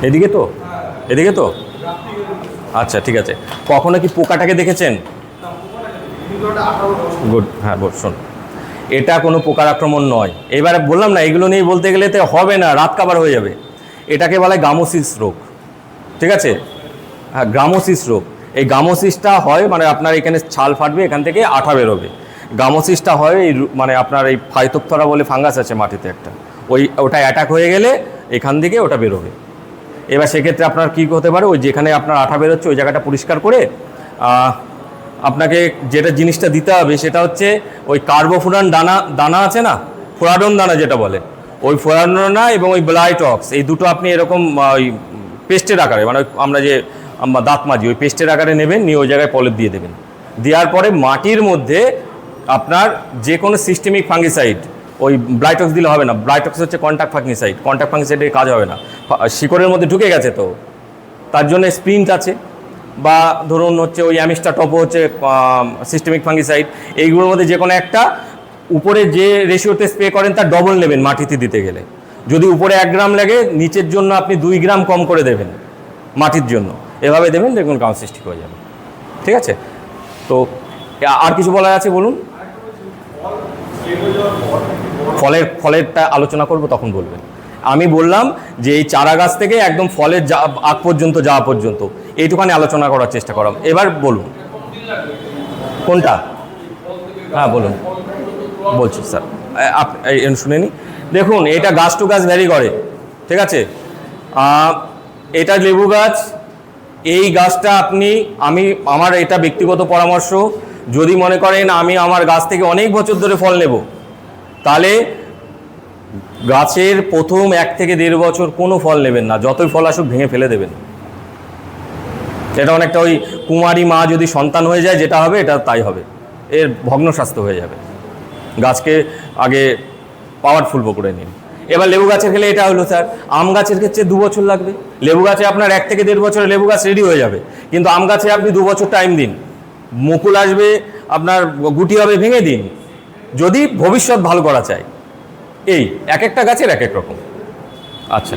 এদিকে তো, এদিকে তো, আচ্ছা ঠিক আছে। কখনো কি পোকাটাকে দেখেছেন? গুড, হ্যাঁ গুড। শোন, এটা কোনো পোকার আক্রমণ নয়। এবারে বললাম না, এগুলো নিয়ে বলতে গেলে তো হবে না, রাত কাবার হয়ে যাবে। এটাকে বলে গামোসিস রোগ, ঠিক আছে? হ্যাঁ, গামোসিস রোগ। এই গামোসিসটা হয় মানে আপনার এখানে ছাল ফাটবে, এখান থেকে আঠা বেরোবে। গামোসিসটা হয় এই মানে আপনার এই ফাইটোপথরা বলে ফাঙ্গাস আছে মাটিতে একটা, ওটা অ্যাটাক হয়ে গেলে এখান থেকে ওটা বেরোবে। এবার সেক্ষেত্রে আপনার কী হতে পারে, ওই যেখানে আপনার আঠা বেরোচ্ছে ওই জায়গাটা পরিষ্কার করে আপনাকে যেটা জিনিসটা দিতে হবে সেটা হচ্ছে ওই কার্বোফুরান দানা আছে না, ফোরাডন দানা যেটা বলে, ওই ফোরাডন দানা এবং ওই ব্লাইটক্স, এই দুটো আপনি এরকম ওই পেস্টের আকারে, মানে আমরা যে দাঁত মাজি ওই পেস্টের আকারে নেবেন, নিয়ে ওই জায়গায় পলিপ দিয়ে দেবেন। দেওয়ার পরে মাটির মধ্যে আপনার যে কোনো সিস্টেমিক ফাঙ্গিসাইড, ওই ব্লাইটক্স দিলে হবে না, ব্লাইটক্স হচ্ছে কন্ট্যাক্ট ফাঙ্গিসাইড, কন্ট্যাক্ট ফাঙ্গিসাইডের কাজ হবে না, শিকড়ের মধ্যে ঢুকে গেছে তো, তার জন্য স্প্রিন্ট আছে, বা ধরুন হচ্ছে ওই অ্যামিস্টা টপো হচ্ছে সিস্টেমিক ফাঙ্গিসাইড। এইগুলোর মধ্যে যে কোনো একটা, উপরে যে রেশিওতে স্প্রে করেন তার ডবল নেবেন মাটিতে দিতে গেলে। যদি উপরে 1 গ্রাম লাগে, নিচের জন্য আপনি 2 গ্রাম কম করে দেবেন মাটির জন্য, এভাবে দেবেন, দেখুন গামোসিস ঠিক হয়ে যাবে। ঠিক আছে? তো আর কিছু বলার আছে বলুন। ফলেরটা আলোচনা করব, তখন বলবেন। আমি বললাম যে এই চারা গাছ থেকে একদম ফলের আগ পর্যন্ত যাওয়া পর্যন্ত এইটুখানি আলোচনা করার চেষ্টা করলাম। এবার বলুন কোনটা। হ্যাঁ বলুন, বলছি স্যার, শুনে নি। দেখুন, এটা গাছ টু গাছ ভ্যারি করে, ঠিক আছে? এটা লেবু গাছ, এই গাছটা আমার এটা ব্যক্তিগত পরামর্শ, যদি মনে করেন আমি আমার গাছ থেকে অনেক বছর ধরে ফল নেব, তাহলে গাছের প্রথম 1 থেকে 1.5 বছর কোনো ফল নেবেন না, যতই ফল আসুক ভেঙে ফেলে দেবেন। এটা অনেকটা ওই কুমারী মা যদি সন্তান হয়ে যায় যেটা হবে, এটা তাই হবে, এর ভগ্ন স্বাস্থ্য হয়ে যাবে। গাছকে আগে পাওয়ারফুল করে নিন। এবার লেবু গাছের ক্ষেত্রে এটা হলো স্যার, আম গাছের ক্ষেত্রে 2 বছর লাগবে। লেবু গাছে আপনার 1 থেকে 1.5 বছরে লেবু গাছ রেডি হয়ে যাবে, কিন্তু আম গাছে আপনি 2 বছর টাইম দিন, মুকুল আসবে, আপনার গুটি হবে, ভেঙে দিন, যদি ভবিষ্যৎ ভালো করা চাই। এই এক একটা গাছের এক এক রকম। আচ্ছা,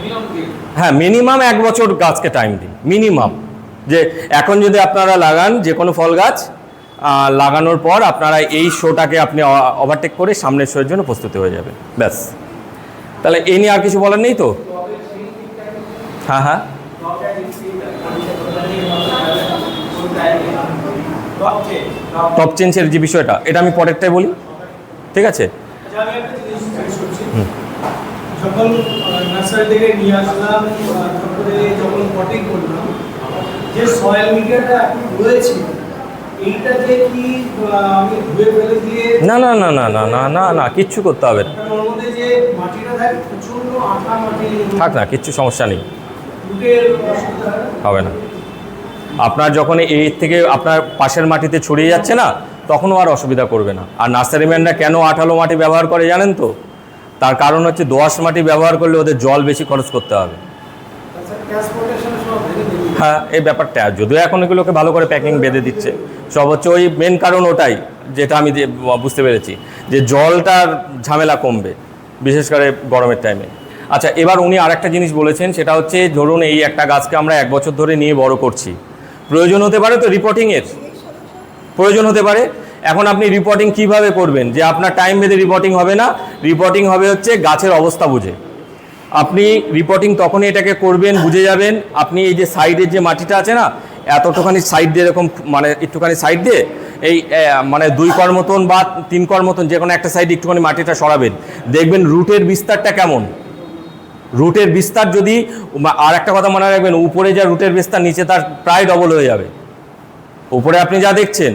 হ্যাঁ, মিনিমাম 1 বছর গাছকে টাইম দিন, মিনিমাম। যে এখন যদি আপনারা লাগান যে কোনো ফল গাছ, লাগানোর পর আপনারা এই শোটাকে আপনি ওভারটেক করে সামনের শোয়ের জন্য প্রস্তুতি হয়ে যাবে, ব্যাস। তাহলে এই নিয়ে আর কিছু বলার নেই তো? হ্যাঁ হ্যাঁ, টপ চেঞ্জের যে বিষয়টা, এটা আমি পরেরটাই বলি, ঠিক আছে? যখন নার্সারি থেকে নিয়ে আসলাম, তারপরে যখন পটিং করলাম, যে সয়েল মিডিয়াটা এখন রয়েছে, এইটা যে কি আমি ধুয়ে ফেলে দিয়ে না না না না না না না না, কিচ্ছু করতে হবে না। ওর মধ্যে যে মাটিটা থাকে প্রচন্ড আঠা মাটি, থাক না, কিচ্ছু সমস্যা নেই, রুটের অসুবিধা হবে না। আপনার যখন এর থেকে আপনার পাশের মাটিতে ছড়িয়ে যাচ্ছে না, তখনও আর অসুবিধা করবে না। আর নার্সারিম্যানরা কেন আঠালো মাটি ব্যবহার করে জানেন তো? তার কারণ হচ্ছে দোআঁশ মাটি ব্যবহার করলে ওদের জল বেশি খরচ করতে হবে। হ্যাঁ, এই ব্যাপারটা যদিও এখন এগুলোকে ভালো করে প্যাকিং বেঁধে দিচ্ছে, সব হচ্ছে ওই মেন কারণ ওটাই, যেটা আমি বুঝতে পেরেছি, যে জলটার ঝামেলা কমবে, বিশেষ করে গরমের টাইমে। আচ্ছা, এবার উনি আরেকটা জিনিস বলেছেন, সেটা হচ্ছে ধরুন এই একটা গাছকে আমরা 1 বছর ধরে নিয়ে বড় করছি, প্রয়োজন হতে পারে তো রিপোর্টিংয়ের, প্রয়োজন হতে পারে। এখন আপনি রিপোর্টিং কিভাবে করবেন? যে আপনার টাইম বেঁধে রিপোর্টিং হবে না, রিপোর্টিং হবে হচ্ছে গাছের অবস্থা বুঝে। আপনি রিপোর্টিং তখনই এটাকে করবেন, বুঝে যাবেন আপনি এই যে সাইডের যে মাটিটা আছে না, এতটুখানি সাইড দিয়ে এরকম মানে একটুখানি সাইড দিয়ে এই মানে 2 কর মতন বা 3 কর মতন যে কোনো একটা সাইড একটুখানি মাটিটা সরাবেন, দেখবেন রুটের বিস্তারটা কেমন। রুটের বিস্তার যদি, আর একটা কথা মনে রাখবেন, উপরে যা রুটের বিস্তার নিচে তার প্রায় ডবল হয়ে যাবে। উপরে আপনি যা দেখছেন,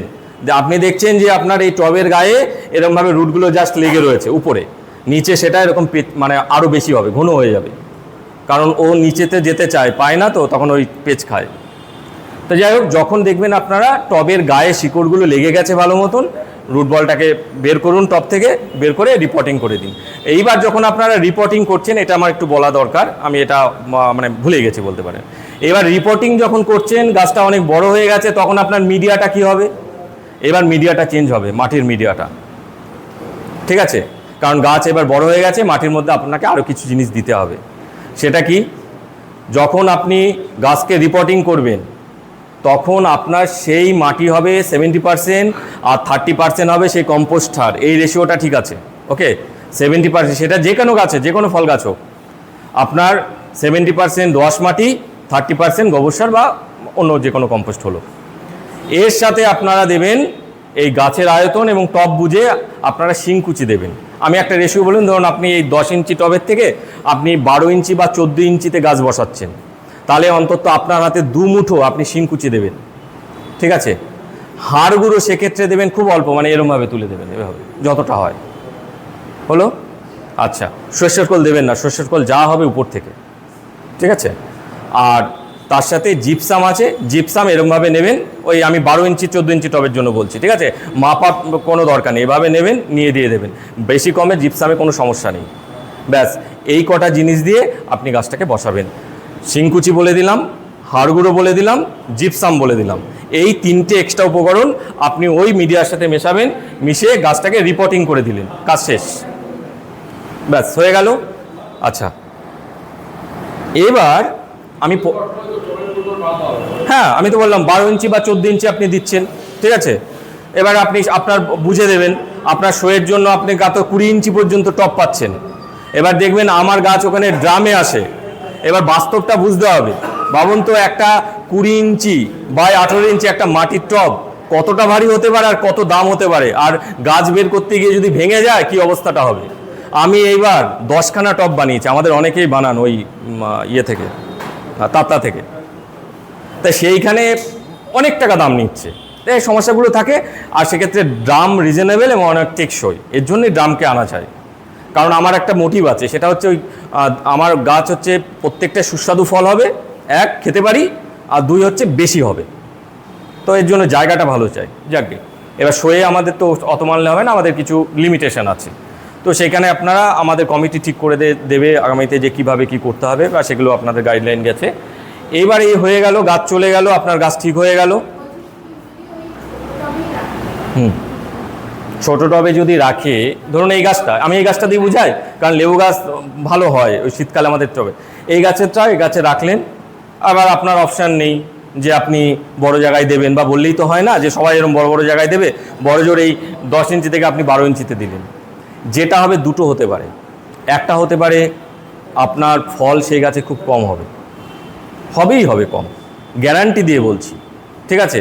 আপনি দেখছেন যে আপনার এই টবের গায়ে এরকমভাবে রুটগুলো জাস্ট লেগে রয়েছে উপরে, নিচে সেটা এরকম মানে আরও বেশি হবে, ঘন হয়ে যাবে, কারণ ও নিচেতে যেতে চায়, পায় না, তো তখন ওই পেচ খায়। তো যাই হোক, যখন দেখবেন আপনারা টবের গায়ে শিকড়গুলো লেগে গেছে ভালো মতন, রুট বলটাকে বের করুন, টব থেকে বের করে রিপোর্টিং করে দিন। এইবার যখন আপনারা রিপোর্টিং করছেন, এটা আমার একটু বলা দরকার, আমি এটা মানে ভুলে গেছি বলতে পারেন। এবার রিপোর্টিং যখন করছেন, গাছটা অনেক বড় হয়ে গেছে, তখন আপনার মিডিয়াটা কি হবে? এবার মিডিয়াটা চেঞ্জ হবে, মাটির মিডিয়াটা, ঠিক আছে? কারণ গাছ এবার বড় হয়ে গেছে, মাটির মধ্যে আপনাকে আরও কিছু জিনিস দিতে হবে। সেটা কি? যখন আপনি গাছকে রিপোর্টিং করবেন তখন আপনার সেই মাটি হবে 70% আর 30% হবে সেই কম্পোস্ট সার। এই রেশিওটা ঠিক আছে, ওকে? 70% সেটা যে কোনো গাছে, যে কোনো ফল গাছ হোক, আপনার 70% দোআঁশ মাটি, 30% গোবর সার বা অন্য যে কোনো কম্পোস্ট হলো। এর সাথে আপনারা দেবেন এই গাছের আয়তন এবং টব বুঝে আপনারা শিংকুচি দেবেন। আমি একটা রেশিও বলুন, ধরুন আপনি এই 10 ইঞ্চি টবের থেকে আপনি 12 ইঞ্চি বা 14 ইঞ্চিতে গাছ বসাচ্ছেন, তাহলে অন্তত আপনার হাতে 2 মুঠো আপনি শিংকুচি দেবেন, ঠিক আছে? হাড় গুঁড়ো সেক্ষেত্রে দেবেন খুব অল্প, মানে এরমভাবে তুলে দেবেন, এভাবে যতটা হয় হলো। আচ্ছা, সর্ষের খোল দেবেন না, সর্ষের খোল যা হবে উপর থেকে, ঠিক আছে? আর তার সাথে জিপসাম আছে, জিপসাম এরমভাবে নেবেন, ওই আমি 12 ইঞ্চি 14 ইঞ্চি টবের জন্য বলছি, ঠিক আছে? মাপা কোনো দরকার নেই, এভাবে নেবেন, নিয়ে দিয়ে দেবেন। বেশি কমে জিপসামে কোনো সমস্যা নেই। ব্যাস এই কটা জিনিস দিয়ে আপনি গাছটাকে বসাবেন। শিংকুচি বলে দিলাম, হাড়গুঁড়ো বলে দিলাম, জিপসাম বলে দিলাম। এই 3টে এক্সট্রা উপকরণ আপনি ওই মিডিয়ার সাথে মেশাবেন, মিশিয়ে গাছটাকে রিপোর্টিং করে দিলেন, কাজ শেষ। ব্যাস হয়ে গেল। আচ্ছা, এবার আমি হ্যাঁ, আমি তো বললাম 12 ইঞ্চি বা 14 ইঞ্চি আপনি দিচ্ছেন, ঠিক আছে? এবার আপনি আপনার বুঝে দেবেন, আপনার শোয়ের জন্য আপনি গাছ 20 ইঞ্চি পর্যন্ত টব পাচ্ছেন। এবার দেখবেন আমার গাছ ওখানে ড্রামে আসে। এবার বাস্তবটা বুঝতে হবে। ভাবুন তো, একটা 20 ইঞ্চি বাই 18 ইঞ্চি একটা মাটির টব কতটা ভারী হতে পারে আর কত দাম হতে পারে, আর গাছ বের করতে গিয়ে যদি ভেঙে যায় কি অবস্থাটা হবে। আমি এইবার 10খানা টব বানিয়েছি, আমাদের অনেকেই বানান ওই ইয়ে থেকে, তাতা থেকে, তাই সেইখানে অনেক টাকা দাম নিচ্ছে, তাই এই সমস্যাগুলো থাকে। আর সেক্ষেত্রে ড্রাম রিজনেবল এবং অনেক টেকসই, এর জন্যই ড্রামকে আনা চাই। কারণ আমার একটা মোটিভ আছে, সেটা হচ্ছে ওই আমার গাছ হচ্ছে প্রত্যেকটা সুস্বাদু ফল হবে, 1 খেতে পারি, আর 2 হচ্ছে বেশি হবে। তো এর জন্য জায়গাটা ভালো চাই। যাকে এবার শোয়ে আমাদের তো অত মানলে হবে না, আমাদের কিছু লিমিটেশন আছে। তো সেখানে আপনারা আমাদের কমিটি ঠিক করে দেবে আগামীতে যে কিভাবে কি করতে হবে, বা সেগুলো আপনাদের গাইডলাইন গেছে। এইবার এই হয়ে গেল, গাছ চলে গেল, আপনার গাছ ঠিক হয়ে গেল। ছোটো টবে যদি রাখে, ধরুন এই গাছটা, আমি এই গাছটা দিয়ে বুঝাই, কারণ লেবু গাছ ভালো হয় ওই শীতকালে আমাদের টবে। এই গাছেরটা এই গাছে রাখলেন, আবার আপনার অপশান নেই যে আপনি বড় জায়গায় দেবেন, বা বললেই তো হয় না যে সবাই এরকম বড় বড় জায়গায় দেবে। বড় জোর এই 10 ইঞ্চি থেকে আপনি 12 ইঞ্চিতে দিলেন। যেটা হবে দুটো হতে পারে, একটা হতে পারে আপনার ফল সেই গাছে খুব কম হবে, হবেই হবে কম, গ্যারান্টি দিয়ে বলছি, ঠিক আছে?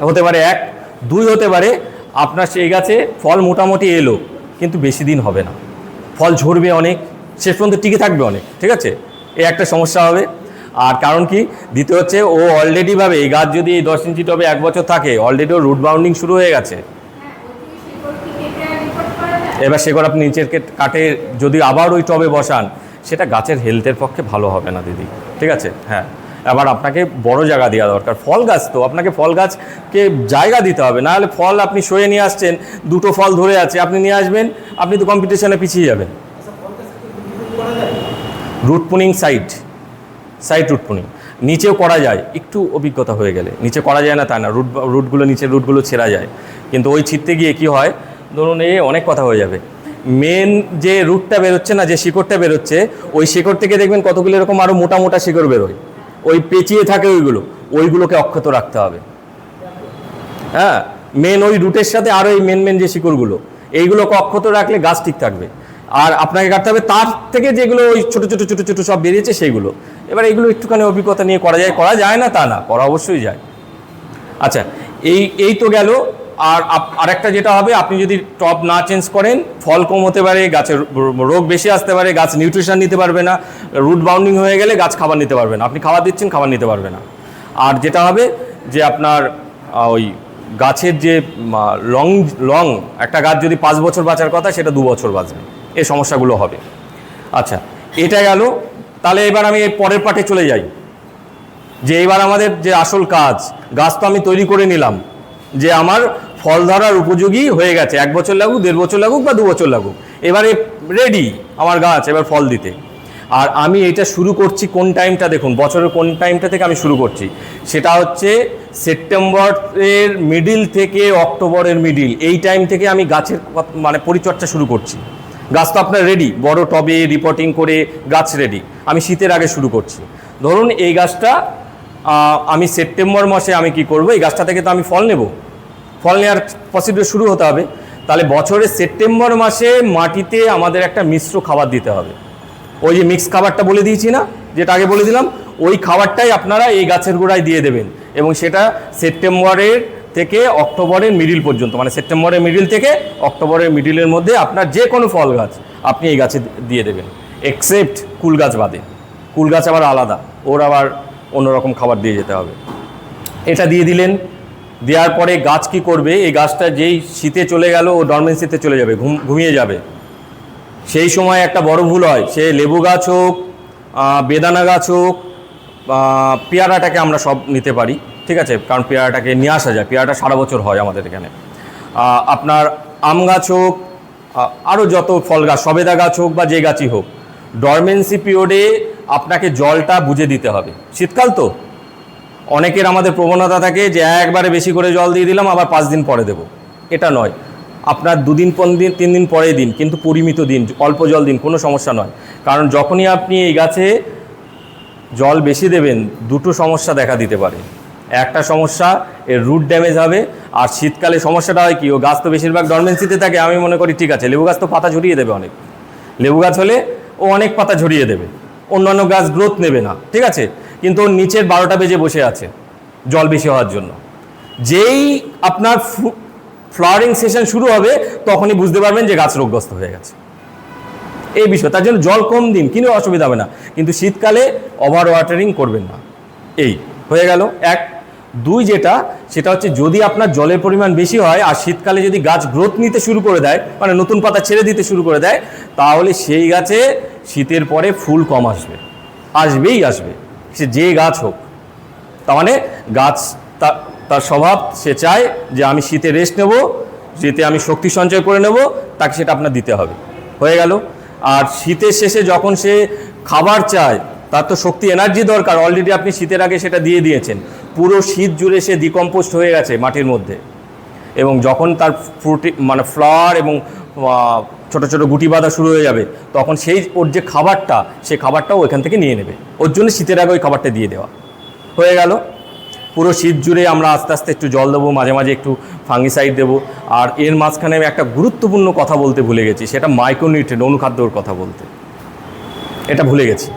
হতে পারে 1, 2 হতে পারে আপনার সেই গাছে ফল মোটামুটি এলো, কিন্তু বেশি দিন হবে না, ফল ঝরবে অনেক, শেষ পর্যন্ত টিকে থাকবে অনেক, ঠিক আছে? এই একটা সমস্যা হবে। আর কারণ কি, দ্বিতীয় হচ্ছে ও অলরেডি ভাবে এই গাছ যদি এই 10 ইঞ্চি টবে 1 বছর থাকে, অলরেডি ও রুট বাউন্ডিং শুরু হয়ে গেছে। এবার শেকড় আপনি নিচের কাটে যদি আবার ওই টবে বসান, সেটা গাছের হেলথের পক্ষে ভালো হবে না দিদি, ঠিক আছে? হ্যাঁ, এবার আপনাকে বড় জায়গা দেওয়া দরকার। ফল গাছ তো আপনাকে ফল গাছকে জায়গা দিতে হবে, নাহলে ফল আপনি সয়ে নিয়ে আসছেন, 2টো ফল ধরে আছে, আপনি নিয়ে আসবেন, আপনি তো কম্পিটিশনে পিছিয়ে যাবেন। Root pruning, side root pruning নিচেও করা যায়, একটু অভিজ্ঞতা হয়ে গেলে। নিচে করা যায় না তা না, রুটগুলো নিচের রুটগুলো ছেঁড়া যায়, কিন্তু ওই ছিঁড়তে গিয়ে কি হয়, ধরুন অনেক কথা হয়ে যাবে। মেন যে রুটটা বেরোচ্ছে না, যে শিকড়টা বেরোচ্ছে, ওই শিকড় থেকে দেখবেন কতগুলো এরকম আরও মোটা মোটা শিকড় বেরোয়, ওই পেঁচিয়ে থাকে ওইগুলোকে অক্ষত রাখতে হবে। হ্যাঁ, মেন ওই রুটের সাথে আরও এই মেন যে শিকড়গুলো, এইগুলোকে অক্ষত রাখলে গাছ ঠিক থাকবে। আর আপনাকে কাটতে হবে তার থেকে যেগুলো ওই ছোটো ছোটো ছোটো ছোটো সব বেরিয়েছে সেইগুলো। এবার এইগুলো একটুখানি অভিজ্ঞতা নিয়ে করা যায় না তা না, করা অবশ্যই যায়। আচ্ছা, এই তো গেল। আর আরেকটা যেটা হবে, আপনি যদি টব না চেঞ্জ করেন, ফল কম হতে পারে, গাছের রোগ বেশি আসতে পারে, গাছ নিউট্রিশন নিতে পারবে না, রুট বাউন্ডিং হয়ে গেলে গাছ খাবার নিতে পারবে না, আপনি খাবার দিচ্ছেন খাবার নিতে পারবে না। আর যেটা হবে যে আপনার ওই গাছের যে লং একটা গাছ যদি 5 বছর বাঁচার কথা, সেটা 2 বছর বাঁচবে, এই সমস্যাগুলো হবে। আচ্ছা, এটা গেল। তাহলে এবার আমি এই পরের পার্টে চলে যাই, যে এবার আমাদের যে আসল কাজ, গাছ তো আমি তৈরি করে নিলাম, যে আমার ফল ধরার উপযোগী হয়ে গেছে, 1 বছর লাগুক, 1.5 বছর লাগুক বা 2 বছর লাগুক, এবারে রেডি আমার গাছ এবার ফল দিতে। আর আমি এটা শুরু করছি কোন টাইমটা দেখুন, বছরের কোন টাইমটা থেকে আমি শুরু করছি, সেটা হচ্ছে সেপ্টেম্বরের মিডিল থেকে অক্টোবরের মিডিল, এই টাইম থেকে আমি গাছের পরিচর্যা শুরু করছি। গাছ তো আপনার রেডি, বড় টবে রিপোর্টিং করে গাছ রেডি। আমি শীতের আগে শুরু করছি। ধরুন এই গাছটা আমি সেপ্টেম্বর মাসে আমি কি করব, এই গাছটা থেকে তো আমি ফল নেব, ফল নেওয়ার প্রসিডিউর শুরু হতে হবে। তাহলে বছরের সেপ্টেম্বর মাসে মাটিতে আমাদের একটা মিশ্র খাবার দিতে হবে। ওই যে মিক্স খাবারটা বলে দিয়েছি না, যেটা আগে বলে দিলাম, ওই খাবারটাই আপনারা এই গাছের গোড়ায় দিয়ে দেবেন, এবং সেটা সেপ্টেম্বরের থেকে অক্টোবরের মিডিল পর্যন্ত, মানে সেপ্টেম্বরের মিডিল থেকে অক্টোবরের মিডিলের মধ্যে আপনার যে কোনো ফল গাছ আপনি এই গাছে দিয়ে দেবেন, এক্সেপ্ট কুল গাছ বাদে। কুল গাছ আবার আলাদা, ওর আবার অন্যরকম খাবার দিয়ে যেতে হবে। এটা দিয়ে দিলেন, দেওয়ার পরে গাছ কি করবে, এই গাছটা যেই শীতে চলে গেল ও ডরমেন্সিতে চলে যাবে, ঘুমিয়ে যাবে। সেই সময় একটা বড় ভুল হয়, সে লেবু গাছ হোক, বেদানা গাছ হোক, পেয়ারাটাকে আমরা সব নিতে পারি, ঠিক আছে, কারণ পেয়ারাটাকে নিয়ে আসা যায়, পেয়ারাটা সারা বছর হয় আমাদের এখানে। আপনার আম গাছ হোক, আরও যত ফল গাছ, সবেদা গাছ হোক বা যে গাছই হোক, ডরমেন্সি পিরিয়ডে আপনাকে জলটা বুঝে দিতে হবে। শীতকাল তো অনেকের আমাদের প্রবণতা থাকে যে একবারে বেশি করে জল দিয়ে দিলাম, আবার 5 দিন পরে দেব। এটা নয়, আপনার 2 দিন 3 দিন পরে দিন, কিন্তু পরিমিত দিন, অল্প জল দিন, কোনো সমস্যা নয়। কারণ যখনই আপনি এই গাছে জল বেশি দেবেন, দুটো সমস্যা দেখা দিতে পারে। একটা সমস্যা, এর রুট ড্যামেজ হবে, আর শীতকালে সমস্যাটা হয় কি, ও গাছ তো বেশিরভাগ ডরমেন্সিতে থাকে। আমি মনে করি ঠিক আছে, লেবু গাছ তো পাতা ঝরিয়ে দেবে অনেক, লেবু গাছ হলে ও অনেক পাতা ঝরিয়ে দেবে, অন্যান্য গাছ গ্রোথ নেবে না, ঠিক আছে, কিন্তু ওর নিচের 12টা বেজে বসে আছে জল বেশি হওয়ার জন্য। যেই আপনার ফ্লাওয়ারিং সেশন শুরু হবে তখনই বুঝতে পারবেন যে গাছ রোগগ্রস্ত হয়ে গেছে। এই বিষয়, তার জন্য জল কম দিন, কিন্তু অসুবিধা হবে না, কিন্তু শীতকালে ওভার ওয়াটারিং করবেন না। এই হয়ে গেল 1। 2 যেটা, সেটা হচ্ছে যদি আপনার জলের পরিমাণ বেশি হয় আর শীতকালে যদি গাছ গ্রোথ নিতে শুরু করে দেয়, মানে নতুন পাতা ছেড়ে দিতে শুরু করে দেয়, তাহলে সেই গাছে শীতের পরে ফুল কম আসবে, আসবেই আসবে, সে যে গাছ হোক। তার মানে গাছ তার স্বভাব, সে চায় যে আমি শীতে রেস্ট নেব, শীতে আমি শক্তি সঞ্চয় করে নেব, তাকে সেটা আপনার দিতে হবে। হয়ে গেল। আর শীতের শেষে যখন সে খাবার চায়, তার তো শক্তি এনার্জি দরকার, অলরেডি আপনি শীতের আগে সেটা দিয়ে দিয়েছেন, পুরো শীত জুড়ে সে ডিকম্পোস্ট হয়ে গেছে মাটির মধ্যে, এবং যখন তার মানে ফ্লাওয়ার এবং ছোট ছোট গুটি বাঁধা শুরু হয়ে যাবে, তখন সেই ওর যে খাবারটা, সেই খাবারটাও ওইখান থেকে নিয়ে নেবে, ওর জন্য শীতের আগে ওই খাবারটা দিয়ে দেওয়া। হয়ে গেল। পুরো শীত জুড়ে আমরা আস্তে আস্তে একটু জল দেবো, মাঝে মাঝে একটু ফাঙ্গিসাইড দেবো। আর এর মাঝখানে আমি একটা গুরুত্বপূর্ণ কথা বলতে ভুলে গেছি, সেটা মাইক্রোনিউট্রিয়েন্ট, অনুখাদ্যর কথা বলতে, এটা ভুলে গেছি।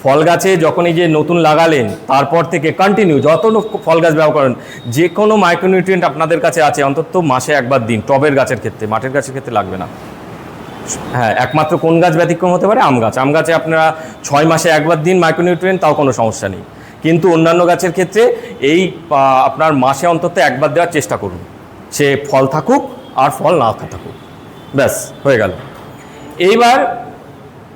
ফল গাছে যখন এই যে নতুন লাগালেন, তারপর থেকে কন্টিনিউ যত ফল গাছ ব্যবহার করেন, যে কোনো মাইক্রোনিউট্রিয়েন্ট আপনাদের কাছে আছে অন্তত মাসে একবার দিন। টবের গাছের ক্ষেত্রে, মাটির গাছের ক্ষেত্রে লাগবে না। হ্যাঁ, একমাত্র কোন গাছ ব্যতিক্রম হতে পারে, আম গাছ। আম গাছে আপনারা 6 মাসে একবার দিন মাইক্রোনিউট্রিয়েন্ট, তাও কোনো সমস্যা নেই। কিন্তু অন্যান্য গাছের ক্ষেত্রে এই আপনার মাসে অন্তত একবার দেওয়ার চেষ্টা করুন, সে ফল থাকুক আর ফল না থাকুক, ব্যাস হয়ে গেল। এইবার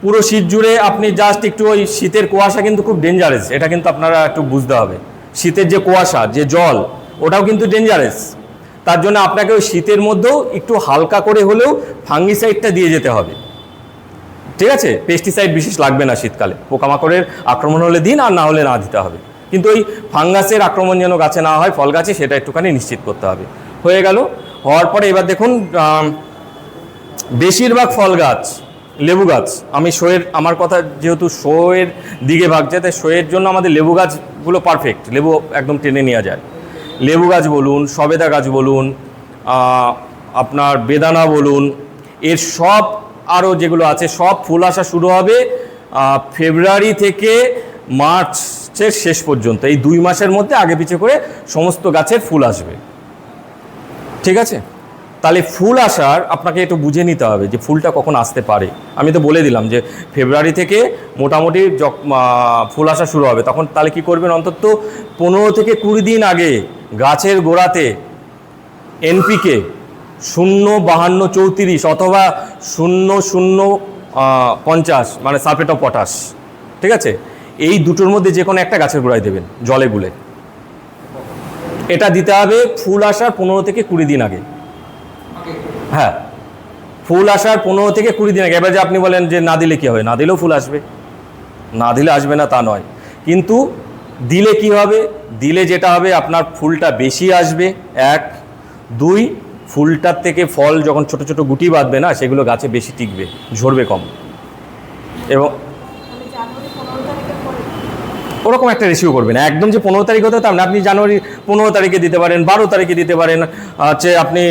পুরো শীত জুড়ে আপনি জাস্ট একটু, ওই শীতের কুয়াশা কিন্তু খুব ডেঞ্জারাস, এটা কিন্তু আপনারা একটু বুঝতে হবে। শীতের যে কুয়াশা, যে জল, ওটাও কিন্তু ডেঞ্জারাস। তার জন্য আপনাকে ওই শীতের মধ্যেও একটু হালকা করে হলেও ফাঙ্গিসাইডটা দিয়ে যেতে হবে, ঠিক আছে। পেস্টিসাইড বিশেষ লাগবে না শীতকালে, পোকামাকড়ের আক্রমণ হলে দিন, আর না হলে না দিতে হবে, কিন্তু ওই ফাঙ্গাসের আক্রমণ যেন গাছে না হয় ফল গাছে, সেটা একটুখানি নিশ্চিত করতে হবে। হয়ে গেল। হওয়ার পরে এবার দেখুন, বেশিরভাগ ফল গাছ, লেবু গাছ, আমি শোয়ের, আমার কথা যেহেতু শোয়ের দিকে ভাগছে, তাই শোয়ের জন্য আমাদের লেবু গাছগুলো পারফেক্ট, লেবু একদম টেনে নেওয়া যায়। লেবু গাছ বলুন, সবেদা গাছ বলুন, আপনার বেদানা বলুন, এর সব আরও যেগুলো আছে সব ফুল আসা শুরু হবে ফেব্রুয়ারি থেকে মার্চের শেষ পর্যন্ত। এই 2 মাসের মধ্যে আগে পিছিয়ে করে সমস্ত গাছের ফুল আসবে, ঠিক আছে। তাহলে ফুল আসার আপনাকে একটু বুঝে নিতে হবে যে ফুলটা কখন আসতে পারে। আমি তো বলে দিলাম যে ফেব্রুয়ারি থেকে মোটামুটি ফুল আসা শুরু হবে, তখন তাহলে কি করবেন, অন্তত 15 থেকে 20 দিন আগে গাছের গোড়াতে এনপিকে 0-52-34 অথবা 0-0-50 মানে সালফেট অফ পটাশ, ঠিক আছে, এই দুটোর মধ্যে যে কোনো একটা গাছের গোড়ায় দেবেন জলে গুলে। এটা দিতে হবে ফুল আসার 15 থেকে 20 দিন আগে। হ্যাঁ, ফুল আসার 15 থেকে 20 দিন আগে। এবার যে আপনি বলেন যে না দিলে কী হবে, না দিলেও ফুল আসবে, না দিলে আসবে না তা নয়, কিন্তু দিলে কি হবে, দিলে যেটা হবে আপনার ফুলটা বেশি আসবে 1, 2 ফুলটার থেকে ফল যখন ছোট ছোট গুটি বাঁধবে না, সেগুলো গাছে বেশি টিকবে, ঝরবে কম। এবং ওরকম একটা রেশিও করবেন, একদম যে 15 তারিখ হতে তার না, আপনি জানুয়ারি 15 তারিখে দিতে পারেন, 12 তারিখে দিতে পারেন, হচ্ছে আপনি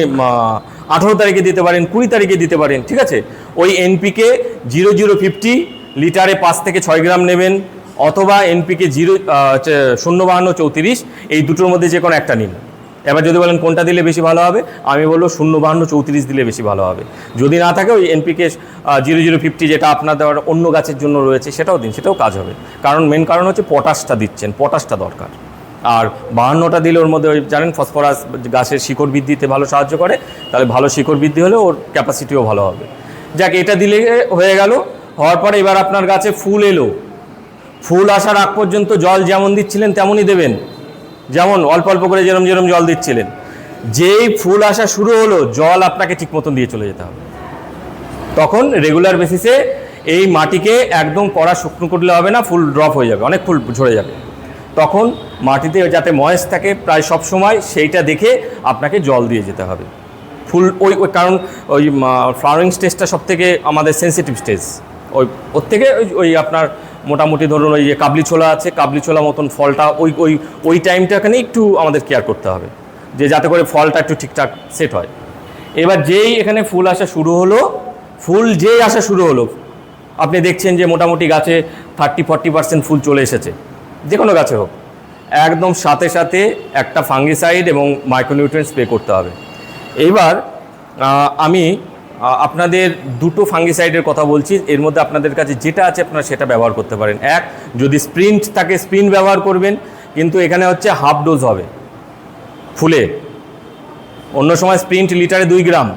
18 তারিখে দিতে পারেন, 20 তারিখে দিতে পারেন, ঠিক আছে। ওই এনপিকে 0050 লিটারে 5 থেকে 6 গ্রাম নেবেন, অথবা এনপিকে 05234 এই দুটোর মধ্যে যে কোনো একটা নিন। এবার যদি বলেন কোনটা দিলে বেশি ভালো হবে, আমি বলবো 05234 দিলে বেশি ভালো হবে। যদি না থাকে ওই এনপিকে 0050 যেটা আপনাদের অন্য গাছের জন্য রয়েছে সেটাও দিন, সেটাও কাজ হবে। কারণ মেন কারণ হচ্ছে পটাশটা দিচ্ছেন, পটাশটা দরকার। আর 52টা দিলে ওর মধ্যে ওই জানেন ফসফরাস গাছের শিকড় বৃদ্ধিতে ভালো সাহায্য করে, তাহলে ভালো শিকড় বৃদ্ধি হলে ওর ক্যাপাসিটিও ভালো হবে। যাক, এটা দিলে হয়ে গেল। হওয়ার পরে এবার আপনার গাছে ফুল এলো, ফুল আসার আগ পর্যন্ত জল যেমন দিচ্ছিলেন তেমনই দেবেন, যেমন অল্প অল্প করে যেরম যেরম জল দিচ্ছিলেন। যেই ফুল আসা শুরু হলো জল আপনাকে ঠিক মতন দিয়ে চলে যেতে হবে। তখন রেগুলার বেসিসে এই মাটিকে একদম কড়া শুকনো করলে হবে না, ফুল ড্রপ হয়ে যাবে, অনেক ফুল ঝরে যাবে। তখন মাটিতে যাতে ময়েস্ট থাকে প্রায় সব সময়, সেইটা দেখে আপনাকে জল দিয়ে যেতে হবে। ফুল ওই কারণ ওই ফ্লাওয়ারিং স্টেজটা সব থেকে আমাদের সেন্সিটিভ স্টেজ, ওর থেকে ওই আপনার মোটামুটি ধরুন ওই যে কাবলি ছোলা আছে, কাবলি ছোলা মতন ফলটা ওই টাইমটাখানে একটু আমাদের কেয়ার করতে হবে, যে যাতে করে ফলটা একটু ঠিকঠাক সেট হয়। এবার যেই এখানে ফুল আসা শুরু হলো, ফুল যেই আসা শুরু হলো, আপনি দেখছেন যে মোটামুটি গাছে 30-40% ফুল চলে এসেছে, যে কোনো গাছে হোক, একদম সাথে সাথে একটা ফাঙ্গিসাইড এবং মাইক্রোনিউট্রিয়েন্ট স্প্রে করতে হবে। এইবার আমি আপনাদের দুটো ফাঙ্গিসাইডের কথা বলছি, এর মধ্যে আপনাদের কাছে যেটা আছে আপনারা সেটা ব্যবহার করতে পারেন। এক, যদি স্প্রিন্ট থাকে স্প্রিন্ট ব্যবহার করবেন, কিন্তু এখানে হচ্ছে হাফ ডোজ হবে ফুলে। অন্য সময় স্প্রিন্ট লিটারে 2 গ্রাম,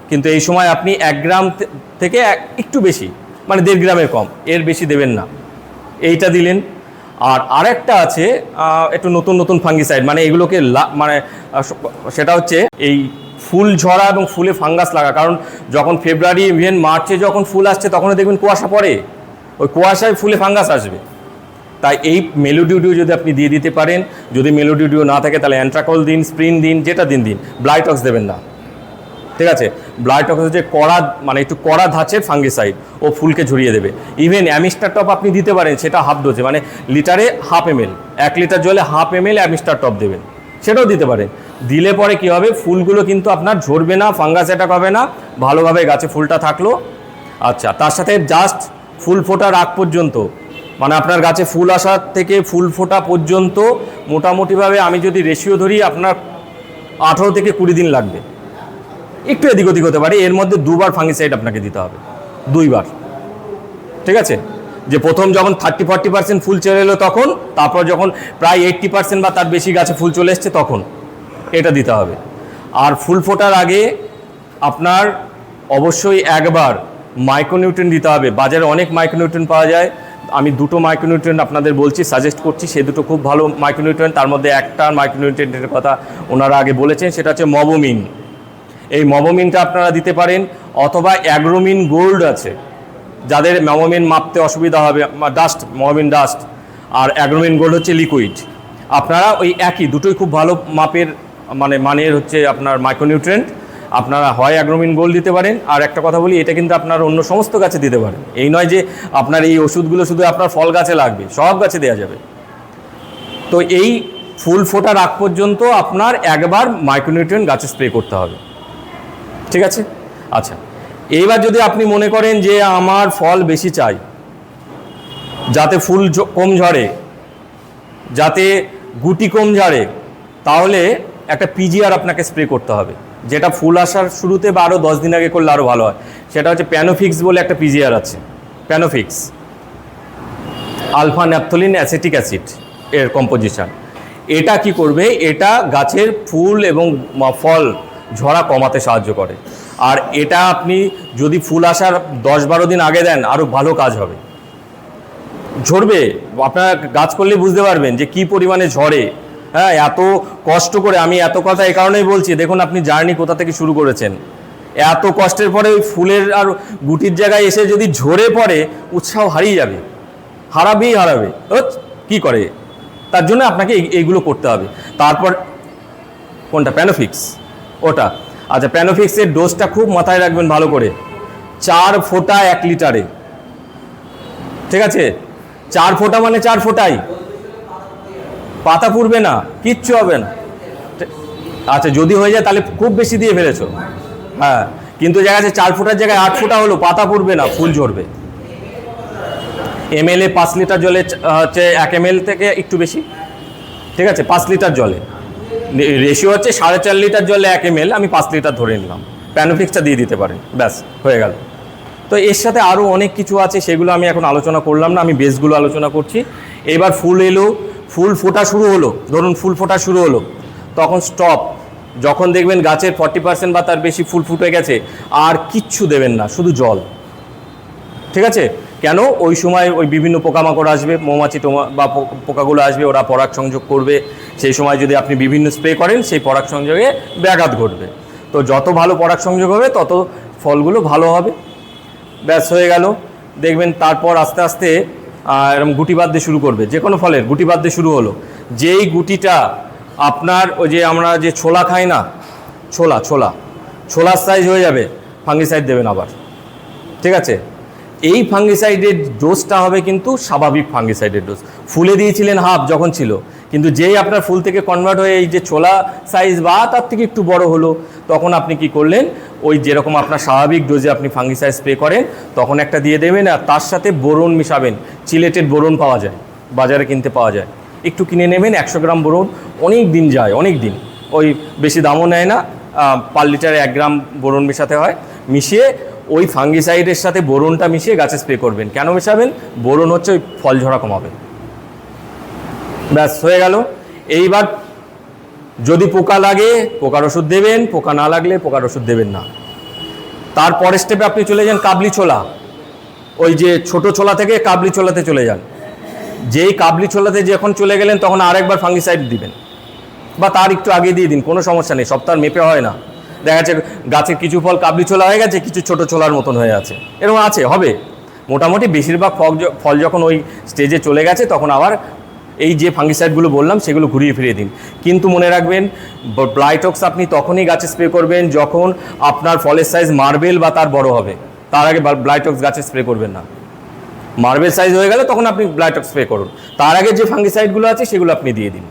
কিন্তু এই সময় আপনি 1 গ্রাম থেকে একটু বেশি, মানে 1.5 গ্রামের কম, এর বেশি দেবেন না। এইটা দিলেন। আর আরেকটা আছে একটু নতুন নতুন ফাঙ্গিসাইড, মানে এগুলোকে মানে সেটা হচ্ছে এই ফুল ঝরা এবং ফুলে ফাঙ্গাস লাগা। কারণ যখন ফেব্রুয়ারি ইভেন মার্চে যখন ফুল আসছে তখনও দেখবেন কুয়াশা পড়ে, ওই কুয়াশায় ফুলে ফাঙ্গাস আসবে। তাই এই মেলোডিডিও যদি আপনি দিয়ে দিতে পারেন, যদি মেলোডিডিও না থাকে তাহলে অ্যান্ট্রাকল দিন, স্প্রিন দিন, যেটা দিন ব্লাইটক্স দেবেন না, ঠিক আছে। ব্লাইটক্স হচ্ছে কড়া, মানে একটু কড়া ধাঁচের ফাঙ্গিসাইড, ও ফুলকে ঝরিয়ে দেবে। ইভেন অ্যামিস্টার টপ আপনি দিতে পারেন, সেটা হাফ ডোজে, মানে লিটারে 1/2 ml, 1 লিটার জলে 1/2 ml অ্যামিস্টার টপ দেবেন, সেটাও দিতে পারেন। দিলে পরে কি হবে, ফুলগুলো কিন্তু আপনার ঝরবে না, ফাঙ্গাস অ্যাটাক হবে না, ভালোভাবে গাছে ফুলটা থাকলো। আচ্ছা, তার সাথে জাস্ট ফুল ফোটার আগ পর্যন্ত, মানে আপনার গাছে ফুল আসার থেকে ফুল ফোটা পর্যন্ত মোটামুটিভাবে আমি যদি রেশিও ধরি, আপনার 18 থেকে 20 দিন লাগবে, একটু এদিক ওদিক হতে পারে। এর মধ্যে 2 বার ফাঙ্গিসাইড আপনাকে দিতে হবে, 2 বার, ঠিক আছে। যে প্রথম যখন 30-40% ফুল চলে এলো তখন, তারপর যখন প্রায় 80% বা তার বেশি গাছে ফুল চলে এসছে তখন এটা দিতে হবে। আর ফুল ফোটার আগে আপনার অবশ্যই একবার মাইক্রোনিউট্রিয়েন্ট দিতে হবে। বাজারে অনেক মাইক্রোনিউট্রিয়েন্ট পাওয়া যায়, আমি দুটো মাইক্রোনিউট্রিয়েন্ট আপনাদের বলছি, সাজেস্ট করছি, সে দুটো খুব ভালো মাইক্রোনিউট্রিয়েন্ট। তার মধ্যে একটা মাইক্রোনিউট্রিয়েন্টের কথা ওনারা আগে বলেছেন, সেটা হচ্ছে মবোমিন। এই মবোমিনটা আপনারা দিতে পারেন, অথবা অ্যাগ্রোমিন গোল্ড আছে, যাদের মবোমিন মাপতে অসুবিধা হবে, ডাস্ট, মবোমিন ডাস্ট, আর অ্যাগ্রোমিন গোল্ড হচ্ছে লিকুইড। আপনারা ওই একই দুটোই খুব ভালো মাপের, মানে মানের হচ্ছে আপনার মাইক্রোনিউট্রিয়েন্ট। আপনারা হয় অ্যাগ্রোমিন গোল্ড দিতে পারেন। আর একটা কথা বলি, এটা কিন্তু আপনার অন্য সমস্ত গাছে দিতে পারেন, এই নয় যে আপনার এই ওষুধগুলো শুধু আপনার ফল গাছে লাগবে, সব গাছে দেওয়া যাবে। তো এই ফুল ফোটার আগ পর্যন্ত আপনার একবার মাইক্রোনিউট্রিয়েন্ট গাছে স্প্রে করতে হবে, ঠিক আছে। আচ্ছা, এইবার যদি আপনি মনে করেন যে আমার ফল বেশি চাই, যাতে ফুল কম ঝরে, যাতে গুটি কম ঝরে, তাহলে একটা পিজিআর আপনাকে স্প্রে করতে হবে, যেটা ফুল আসার শুরুতে বা আরও 10 দিন আগে করলে আরও ভালো হয়। সেটা হচ্ছে প্যানোফিক্স বলে একটা পিজিআর আছে, প্যানোফিক্স আলফা ন্যাপথলিন অ্যাসিটিক অ্যাসিড এর কম্পোজিশন। এটা কি করবে, এটা গাছের ফুল এবং ফল ঝরা কমাতে সাহায্য করে। আর এটা আপনি যদি ফুল আসার 10-12 দিন আগে দেন আরও ভালো কাজ হবে, ঝরবে। আপনার গাছ করলে বুঝতে পারবেন যে কি পরিমাণে ঝরে। হ্যাঁ, এত কষ্ট করে, আমি এত কথা এই কারণেই বলছি, দেখুন আপনি জার্নি কোথা থেকে শুরু করেছেন, এত কষ্টের পরে ওই ফুলের আর গুটির জায়গায় এসে যদি ঝরে পড়ে, উৎসাহ হারিয়ে যাবে, হারাবেই হারাবে। কি করে, তার জন্য আপনাকে এইগুলো করতে হবে। তারপর কোনটা, প্যানোফিক্স, ওটা। আচ্ছা, প্যানোফিক্সের ডোজটা খুব মাথায় রাখবেন ভালো করে, 4 ফোঁটা 1 লিটারে, ঠিক আছে। 4 ফোঁটা মানে 4 ফোঁটাই, পাতা পুড়বে না, কিচ্ছু হবে না। আচ্ছা, যদি হয়ে যায় তাহলে খুব বেশি দিয়ে ফেলেছো। হ্যাঁ, কিন্তু জায়গা আছে 4 ফুটার জায়গায় 8 ফুটা হলো, পাতা পুড়বে না, ফুল ঝরবে। এমএলএ 5 লিটার জলে হচ্ছে 1 ml থেকে একটু বেশি, ঠিক আছে? 5 লিটার জলে রেশিও হচ্ছে 4.5 লিটার জলে 1 ml, আমি 5 লিটার ধরে নিলাম। প্যানোফিক্সটা দিয়ে দিতে পারেন, ব্যাস হয়ে গেল। তো এর সাথে আরও অনেক কিছু আছে, সেগুলো আমি এখন আলোচনা করলাম না, আমি বেসগুলো আলোচনা করছি। এবার ফুল এলো, ফুল ফোটা শুরু হলো, ধরুন ফুল ফোটা শুরু হলো, তখন স্টপ। যখন দেখবেন গাছের 40% বা তার বেশি ফুল ফুটে গেছে, আর কিচ্ছু দেবেন না, শুধু জল, ঠিক আছে? কেন? ওই সময় ওই বিভিন্ন পোকামাকড় আসবে, মৌমাছি বা পোকাগুলো আসবে, ওরা পরাগ সংযোগ করবে। সেই সময় যদি আপনি বিভিন্ন স্প্রে করেন, সেই পরাগ সংযোগে ব্যাঘাত ঘটবে। তো যত ভালো পরাগ সংযোগ হবে তত ফলগুলো ভালো হবে। ব্যাস হয়ে গেল। দেখবেন তারপর আস্তে আস্তে এরকম গুটি বাঁধতে শুরু করবে, যে কোনো ফলের গুটি বাঁধতে শুরু হলো। যেই গুটিটা আপনার ওই যে আমরা যে ছোলা খাই না, ছোলার সাইজ হয়ে যাবে, ফাঙ্গিসাইড দেবেন আবার, ঠিক আছে? এই ফাঙ্গিসাইডের ডোজটা হবে কিন্তু স্বাভাবিক ফাঙ্গিসাইডের ডোজ। ফুলে দিয়েছিলেন হাফ যখন ছিল, কিন্তু যেই আপনার ফুল থেকে কনভার্ট হয়ে এই যে ছোলা সাইজ বা তার থেকে একটু বড় হলো, তখন আপনি কি করলেন, ওই যেরকম আপনার স্বাভাবিক ডোজে আপনি ফাঙ্গিসাইড স্প্রে করেন তখন একটা দিয়ে দেবেন, আর তার সাথে বোরন মিশাবেন। চিলেটেড বোরন পাওয়া যায়, বাজারে কিনতে পাওয়া যায়, একটু কিনে নেবেন। 100 গ্রাম বোরন অনেক দিন যায়, অনেক দিন। ওই বেশি দামও নেয় না, পার লিটারে 1 গ্রাম বোরন মেশাতে হয়। মিশিয়ে ওই ফাঙ্গিসাইডের সাথে বোরনটা মিশিয়ে গাছে স্প্রে করবেন। কেন মেশাবেন? বোরন হচ্ছে ওই ফল ঝরা কমাবে। ব্যাস হয়ে গেল। এইবার যদি পোকা লাগে পোকার ওষুধ দেবেন, পোকা না লাগলে পোকার ওষুধ দেবেন না। তারপরের স্টেপে আপনি চলে যান কাবলি ছোলা, ওই যে ছোট ছোলা থেকে কাবলি ছোলাতে চলে যান। যেই কাবলি ছোলাতে যখন চলে গেলেন তখন আরেকবার ফাঙ্গিসাইড দিবেন, বা তার একটু আগে দিয়ে দিন, কোনো সমস্যা নেই। সপ্তাহ মেপে হয় না, দেখা যাচ্ছে গাছের কিছু ফল কাবলি ছোলা হয়ে গেছে, কিছু ছোট ছোলার মতন হয়ে আছে, এরকম আছে, হবে। মোটামুটি বেশিরভাগ ফল যখন ওই স্টেজে চলে গেছে তখন আবার এই যে ফাঙ্গিসাইডগুলো বললাম সেগুলো ঘুরিয়ে ফিরিয়ে দিন। কিন্তু মনে রাখবেন, ব্লাইটক্স আপনি তখনই গাছে স্প্রে করবেন যখন আপনার ফলের সাইজ মার্বেল বা তার বড় হবে। তার আগে ব্লাইটক্স গাছে স্প্রে করবেন না। মার্বেল সাইজ হয়ে গেলে তখন আপনি ব্লাইটক্স স্প্রে করুন, তার আগে যে ফাঙ্গিসাইডগুলো আছে সেগুলো আপনি দিয়ে দিন।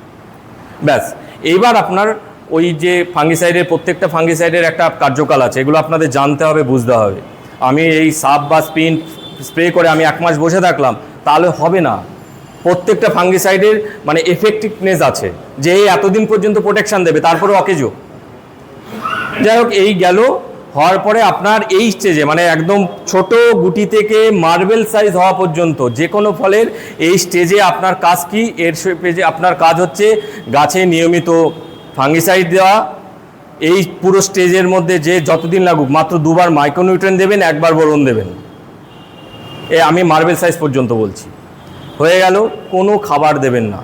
ব্যাস। এইবার আপনার ওই যে ফাঙ্গিসাইডের, প্রত্যেকটা ফাঙ্গিসাইডের একটা কার্যকাল আছে, এগুলো আপনাদের জানতে হবে, বুঝতে হবে। আমি এই সাব বা স্পিন স্প্রে করে আমি 1 মাস বসে থাকলাম, তাহলে হবে না। প্রত্যেকটা ফাঙ্গিসাইডের মানে এফেক্টিভনেস আছে, যে এই এতদিন পর্যন্ত প্রোটেকশান দেবে, তারপরে অকেজো। যাই হোক, এই গেল। হওয়ার পরে আপনার এই স্টেজে মানে একদম ছোট গুটি থেকে মার্বেল সাইজ হওয়া পর্যন্ত যে কোনো ফলের এই স্টেজে আপনার কাজ কি? এর পেজে আপনার কাজ হচ্ছে গাছে নিয়মিত ফাঙ্গিসাইড দেওয়া। এই পুরো স্টেজের মধ্যে যে যতদিন লাগুক মাত্র 2 বার মাইক্রোনিউট্রিয়েন্ট দেবেন, 1 বার বোরন দেবেন। আমি মার্বেল সাইজ পর্যন্ত বলছি। হয়ে গেল। কোনো খাবার দেবেন না,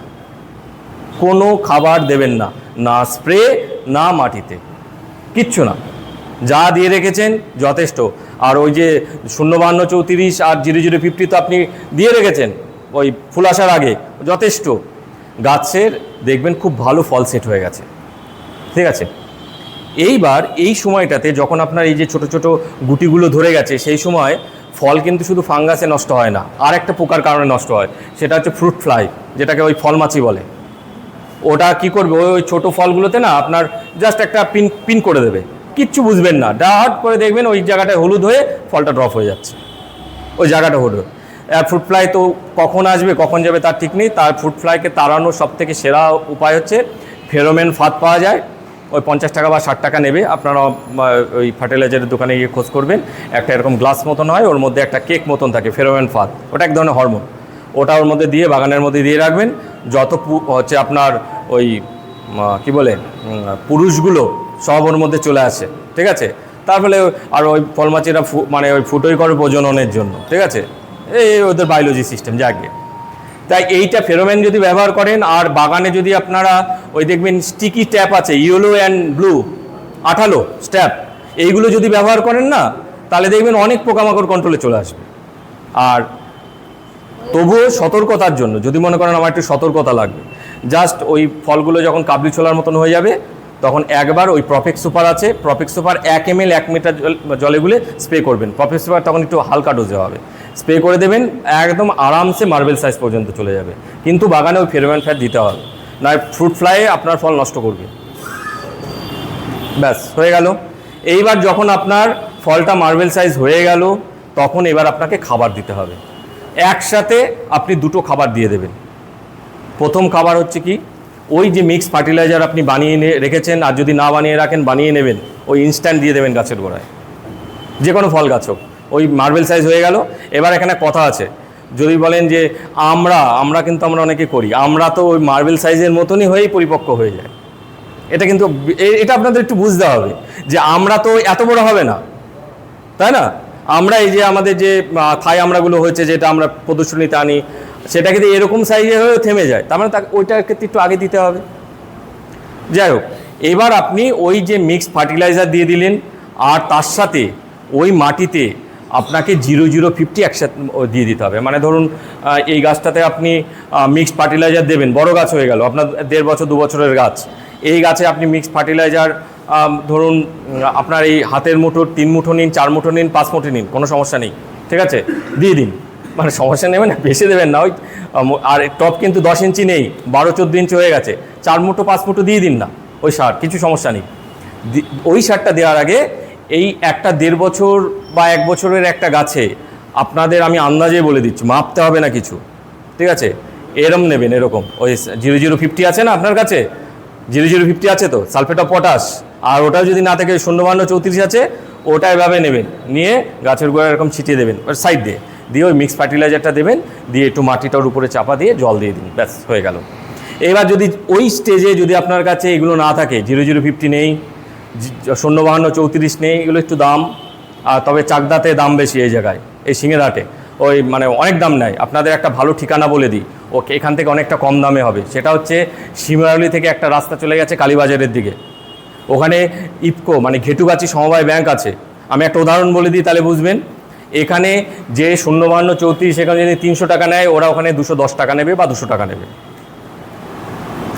কোনো খাবার দেবেন না, না স্প্রে না মাটিতে, কিচ্ছু না। যা দিয়ে রেখেছেন যথেষ্ট। আর ওই যে 05234 আর 0050 তো আপনি দিয়ে রেখেছেন ওই ফুল আসার আগে, যথেষ্ট। গাছের দেখবেন খুব ভালো ফল সেট হয়ে গেছে, ঠিক আছে? এইবার এই সময়টাতে যখন আপনার এই যে ছোট ছোট গুটিগুলো ধরে গেছে, সেই সময় ফল কিন্তু শুধু ফাঙ্গাসে নষ্ট হয় না, আর একটা পোকার কারণে নষ্ট হয়, সেটা হচ্ছে ফ্রুট ফ্লাই, যেটাকে ওই ফলমাছি বলে। ওটা কি করবে, ওই ছোটো ফলগুলোতে না আপনার জাস্ট একটা পিন করে দেবে, কিচ্ছু বুঝবেন না। ডাট করে দেখবেন ওই জায়গাটায় হলুদ হয়ে ফলটা ড্রপ হয়ে যাচ্ছে, ওই জায়গাটা হলুদ। ফ্রুট ফ্লাই তো কখন আসবে কখন যাবে তার ঠিক নেই। তার ফ্রুট ফ্লাইকে তাড়ানোর সবথেকে সেরা উপায় হচ্ছে ফেরোমেন ফাঁদ পাওয়া যায়, ওই 50 টাকা বা 60 টাকা নেবে। আপনারা ওই ফার্টিলাইজারের দোকানে গিয়ে খোঁজ করবেন, একটা এরকম গ্লাস মতন হয়, ওর মধ্যে একটা কেক মতন থাকে, ফেরোমেন ফাঁদ, ওটা এক ধরনের হরমোন। ওটা ওর মধ্যে দিয়ে বাগানের মধ্যে দিয়ে রাখবেন। যত হচ্ছে আপনার ওই কি বলে পুরুষগুলো সব ওর মধ্যে চলে আসে, ঠিক আছে? তার ফলে আর ওই ফলমাছিরা মানে ওই ফুটোই করে প্রজননের জন্য, ঠিক আছে? এই ওদের বায়োলজি সিস্টেম যাকে। তাই এইটা ফেরোমেন যদি ব্যবহার করেন, আর বাগানে যদি আপনারা ওই দেখবেন স্টিকি ট্যাপ আছে, ইয়েলো অ্যান্ড ব্লু, আঠালো স্ট্যাপ, এইগুলো যদি ব্যবহার করেন না, তাহলে দেখবেন অনেক পোকামাকড় কন্ট্রোলে চলে আসবে। আর তবুও সতর্কতার জন্য যদি মনে করেন আমার একটু সতর্কতা লাগবে, জাস্ট ওই ফলগুলো যখন কাবলি ছোলার মতন হয়ে যাবে তখন একবার ওই প্রফেক্স সুপার আছে, প্রফেক্স সুপার 1 ml 1 মিটার জলে গুলে স্প্রে করবেন। প্রফেক্স সুপার তখন একটু হালকা ডোজে হবে, স্প্রে করে দেবেন, একদম আরামসে মার্বেল সাইজ পর্যন্ত চলে যাবে। কিন্তু বাগানে ওই ফেরোমেন ফ্যাট দিতে হবে। না ফ্রুট ফ্লাই আপনার ফল নষ্ট করবে। ব্যাস হয়ে গেল। এইবার যখন আপনার ফলটা মার্বেল সাইজ হয়ে গেল, তখন এবার আপনাকে খাবার দিতে হবে। একসাথে আপনি দুটো খাবার দিয়ে দেবেন। প্রথম খাবার হচ্ছে কি, ওই যে মিক্স ফার্টিলাইজার আপনি বানিয়ে রেখেছেন, আর যদি না বানিয়ে রাখেন বানিয়ে নেবেন, ওই ইনস্ট্যান্ট দিয়ে দেবেন গাছের গোড়ায়, যে কোনো ফল গাছ হোক। ওই মার্বেল সাইজ হয়ে গেল। এবার এখানে কথা আছে, যদি বলেন যে আমরা কিন্তু আমরা অনেকে করি, আমরা তো ওই মার্বেল সাইজের মতনই হয়েই পরিপক্ক হয়ে যায়। এটা কিন্তু এটা আপনাদের একটু বুঝতে হবে যে আমরা তো এত বড় হবে না, তাই না? আমরা এই যে আমাদের যে থাই আমরাগুলো হয়েছে, যেটা আমরা প্রদর্শনীতে আনি, সেটা কিন্তু এরকম সাইজের হয়েও থেমে যায়, তার মানে ওইটার ক্ষেত্রে একটু আগে দিতে হবে। যাই হোক, এবার আপনি ওই যে মিক্সড ফার্টিলাইজার দিয়ে দিলেন, আর তার সাথে ওই মাটিতে আপনাকে 0-0-50 একসাথে দিয়ে দিতে হবে। মানে ধরুন এই গাছটাতে আপনি মিক্সড ফার্টিলাইজার দেবেন, বড় গাছ হয়ে গেল আপনার 1.5 বছর 2 বছরের গাছ, এই গাছে আপনি মিক্সড ফার্টিলাইজার ধরুন আপনার এই হাতের মুঠোর 3 মুঠো নিন, 4 মুঠো নিন, 5 মুঠো নিন, কোনো সমস্যা নেই, ঠিক আছে, দিয়ে দিন। মানে সমস্যা নেবেন না, বেশি দেবেন না। ওই আর টপ কিন্তু 10 ইঞ্চি নেই, 12-14 ইঞ্চি হয়ে গেছে, 4 মুঠো 5 মুঠো দিয়ে দিন না ওই সার, কিছু সমস্যা নেই। ওই সারটা দেওয়ার আগে এই একটা 1.5 বছর বা 1 বছরের একটা গাছে আপনাদের আমি আন্দাজে বলে দিচ্ছি, মাপতে হবে না কিছু, ঠিক আছে, এরম নেবেন, এরকম ওই 0-0-50 আছে না আপনার কাছে, 0-0-50 আছে তো, সালফেট অফ পটাশ, আর ওটাও যদি না থাকে 0-52-34 আছে, ওটা এভাবে নেবেন, নিয়ে গাছের গোড়ায় এরকম ছিটিয়ে দেবেন সাইড দিয়ে, দিয়ে ওই মিক্স ফার্টিলাইজারটা দেবেন, দিয়ে একটু মাটিটার উপরে চাপা দিয়ে জল দিয়ে দিন, ব্যাস হয়ে গেল। এবার যদি ওই স্টেজে যদি আপনার কাছে এগুলো না থাকে, 0-0-50 নেই, 0-52-34 নেই, এগুলো একটু দাম, আর তবে চাকদাতে দাম বেশি এই জায়গায়, এই সিংহেরহাটে ওই মানে অনেক দাম নেয়। আপনাদের একটা ভালো ঠিকানা বলে দিই, ওকে এখান থেকে অনেকটা কম দামে হবে। সেটা হচ্ছে শিমুরালি থেকে একটা রাস্তা চলে গেছে কালীবাজারের দিকে, ওখানে ইফকো মানে ঘেটুগাছি সমবায় ব্যাংক আছে। আমি একটা উদাহরণ বলে দিই তাহলে বুঝবেন। এখানে যে 0-52-34 সেখানে যদি 300 টাকা নেয়, ওরা ওখানে 210 টাকা নেবে বা 200 টাকা নেবে,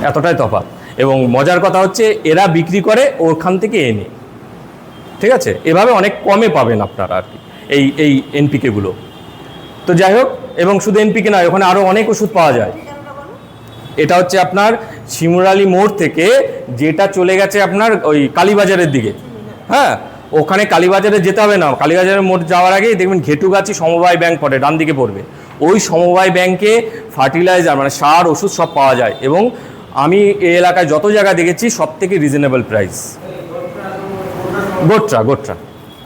এতটাই তফাৎ। এবং মজার কথা হচ্ছে এরা বিক্রি করে ওখান থেকে এনে, ঠিক আছে, এভাবে অনেক কমে পাবেন আপনারা আর কি এই এনপিকেগুলো। তো যাই হোক, এবং শুধু এনপিকে নয়, ওখানে আরও অনেক ওষুধ পাওয়া যায়। এটা হচ্ছে আপনার শিমুরালি মোড় থেকে যেটা চলে গেছে আপনার ওই কালীবাজারের দিকে, হ্যাঁ, ওখানে কালীবাজারে যেতে হবে না, কালীবাজারের মোড় যাওয়ার আগেই দেখবেন ঘেটুগাছি সমবায় ব্যাংক পড়ে, ডান দিকে পড়বে। ওই সমবায় ব্যাংকে ফার্টিলাইজার মানে সার ওষুধ সব পাওয়া যায়, এবং আমি এই এলাকায় যত জায়গা দেখেছি সব থেকে রিজনেবল প্রাইস। গোট্রা,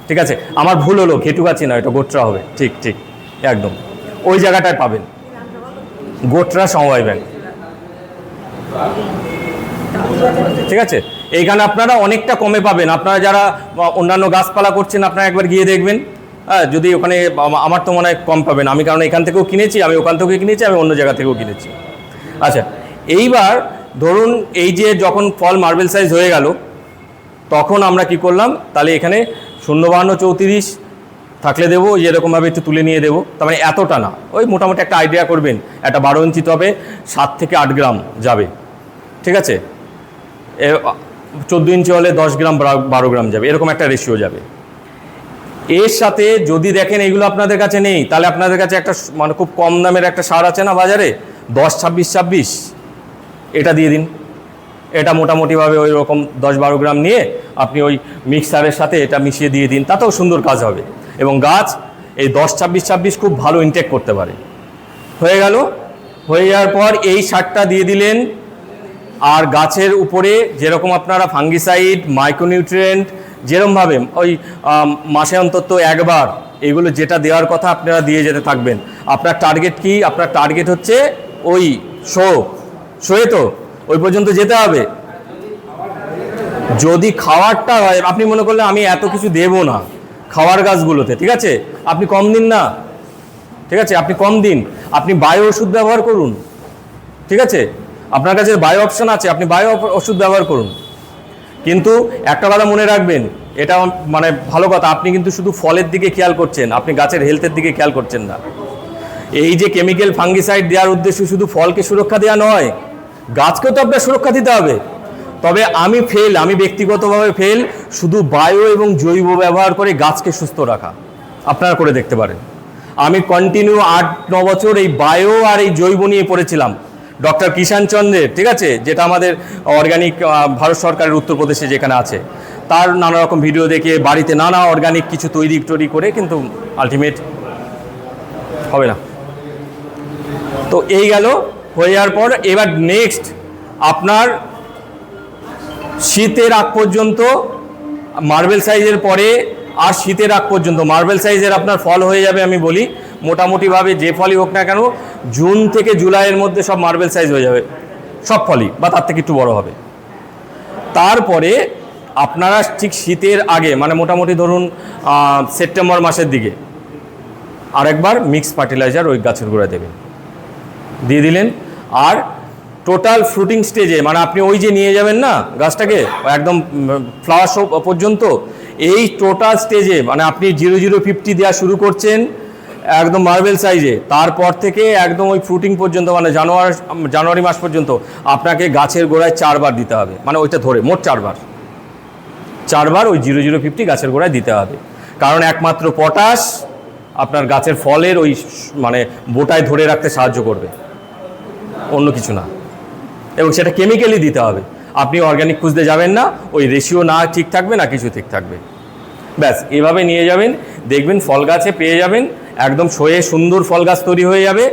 ঠিক আছে, আমার ভুল হলো, ঘেটুগাছি না, এটা গোট্রা হবে, ঠিক ঠিক একদম ওই জায়গাটায় পাবেন, গোট্রা সমবায় ব্যাংক, ঠিক আছে। এইখানে আপনারা অনেকটা কমে পাবেন। আপনারা যারা অন্যান্য গাছপালা করছেন, আপনারা একবার গিয়ে দেখবেন, হ্যাঁ, যদি ওখানে আমার তো মনে হয় কম পাবেন। আমি কারণ এখান থেকেও কিনেছি, আমি ওখান থেকেও কিনেছি, আমি অন্য জায়গা থেকেও কিনেছি। আচ্ছা, এইবার ধরুন এই যে যখন ফল মার্বেল সাইজ হয়ে গেল, তখন আমরা কি করলাম, তাহলে এখানে 0-52-34 থাকলে দেবো, ওই এরকমভাবে একটু তুলে নিয়ে দেবো, তার মানে এতটা না, ওই মোটামুটি একটা আইডিয়া করবেন, একটা 12 ইঞ্চি তবে 7 থেকে 8 গ্রাম যাবে, ঠিক আছে, 14 ইঞ্চি হলে 10 গ্রাম 12 গ্রাম যাবে, এরকম একটা রেশিও যাবে। এর সাথে যদি দেখেন এইগুলো আপনাদের কাছে নেই, তাহলে আপনাদের কাছে একটা মানে খুব কম দামের একটা সার আছে না বাজারে, 10-26-26, এটা দিয়ে দিন। এটা মোটামুটিভাবে ওই রকম 10-12 গ্রাম নিয়ে আপনি ওই মিক্সারের সাথে এটা মিশিয়ে দিয়ে দিন, তাতেও সুন্দর কাজ হবে, এবং গাছ এই 10-26-26 খুব ভালো ইনটেক করতে পারে। হয়ে গেল, হয়ে যাওয়ার পর এই সারটা দিয়ে দিলেন, আর গাছের উপরে যেরকম আপনারা ফাঙ্গিসাইড, মাইক্রোনিউট্রিয়েন্ট যেরকমভাবে ওই মাসে অন্তত একবার এগুলো যেটা দেওয়ার কথা আপনারা দিয়ে যেতে থাকবেন। আপনার টার্গেট কি? আপনার টার্গেট হচ্ছে ওই শোয়ে তো ওই পর্যন্ত যেতে হবে। যদি খাওয়ারটা হয়, আপনি মনে করলেন আমি এত কিছু দেব না খাওয়ার গাছগুলোতে, ঠিক আছে, আপনি কম দিন না, ঠিক আছে, আপনি কম দিন, আপনি বায়ো ওষুধ ব্যবহার করুন, ঠিক আছে, আপনার কাছে বায়ো অপশন আছে, আপনি বায়ো ওষুধ ব্যবহার করুন। কিন্তু একটা কথা মনে রাখবেন, এটা মানে ভালো কথা, আপনি কিন্তু শুধু ফলের দিকে খেয়াল করছেন, আপনি গাছের হেলথের দিকে খেয়াল করছেন না। এই যে কেমিক্যাল ফাঙ্গিসাইড দেওয়ার উদ্দেশ্য শুধু ফলকে সুরক্ষা দেওয়া নয়, গাছকেও তো আপনার সুরক্ষা দিতে হবে। তবে আমি ব্যক্তিগতভাবে ফেল শুধু বায়ো এবং জৈব ব্যবহার করে গাছকে সুস্থ রাখা, আপনারা করে দেখতে পারেন। আমি কন্টিনিউ 8-9 বছর এই বায়ো আর এই জৈব নিয়ে পড়েছিলাম, ডক্টর কিষাণ চন্দ্রের, ঠিক আছে, যেটা আমাদের অর্গানিক ভারত সরকারের উত্তরপ্রদেশে যেখানে আছে, তার নানা রকম ভিডিও দেখে বাড়িতে নানা অর্গানিক কিছু তৈরি করে কিন্তু আলটিমেট হবে না। তো এই গেল, হয়ে যাওয়ার পর এবার নেক্সট আপনার শীতের আগ পর্যন্ত মার্বেল সাইজের পরে আর শীতের আগ পর্যন্ত মার্বেল সাইজের আপনার ফল হয়ে যাবে। আমি বলি মোটামুটিভাবে যে ফলই হোক না কেন, জুন থেকে জুলাইয়ের মধ্যে সব মার্বেল সাইজ হয়ে যাবে, সব ফলই, বা তার থেকে একটু বড় হবে। তারপরে আপনারা ঠিক শীতের আগে মানে মোটামুটি ধরুন সেপ্টেম্বর মাসের দিকে আরেকবার মিক্স ফার্টিলাইজার ওই গাছের গোড়ায় দেবেন, দিয়ে দিলেন। আর টোটাল ফ্রুটিং স্টেজে মানে আপনি ওই যে নিয়ে যাবেন না গাছটাকে একদম ফ্লাওয়ার শো পর্যন্ত, এই টোটাল স্টেজে মানে আপনি 0050 দেওয়া শুরু করছেন একদম মার্বেল সাইজে, তারপর থেকে একদম ওই ফ্রুটিং পর্যন্ত মানে জানুয়ারি মাস পর্যন্ত আপনাকে গাছের গোড়ায় 4 বার দিতে হবে, মানে ওইটা ধরে মোট 4 বার ওই 0050 গাছের গোড়ায় দিতে হবে। কারণ একমাত্র পটাশ আপনার গাছের ফলের ওই মানে বোটায় ধরে রাখতে সাহায্য করবে, অন্য কিছু না। এবং সেটা কেমিক্যালি দিতে হবে, আপনি অর্গানিক খুঁজতে যাবেন না, ওই রেশিও না ঠিক থাকবে না কিছু ঠিক থাকবে, ব্যাস এভাবে নিয়ে যাবেন, দেখবেন ফল গাছে পেয়ে যাবেন, একদম সয়ে সুন্দর ফল গাছ তৈরি হয়ে যাবে।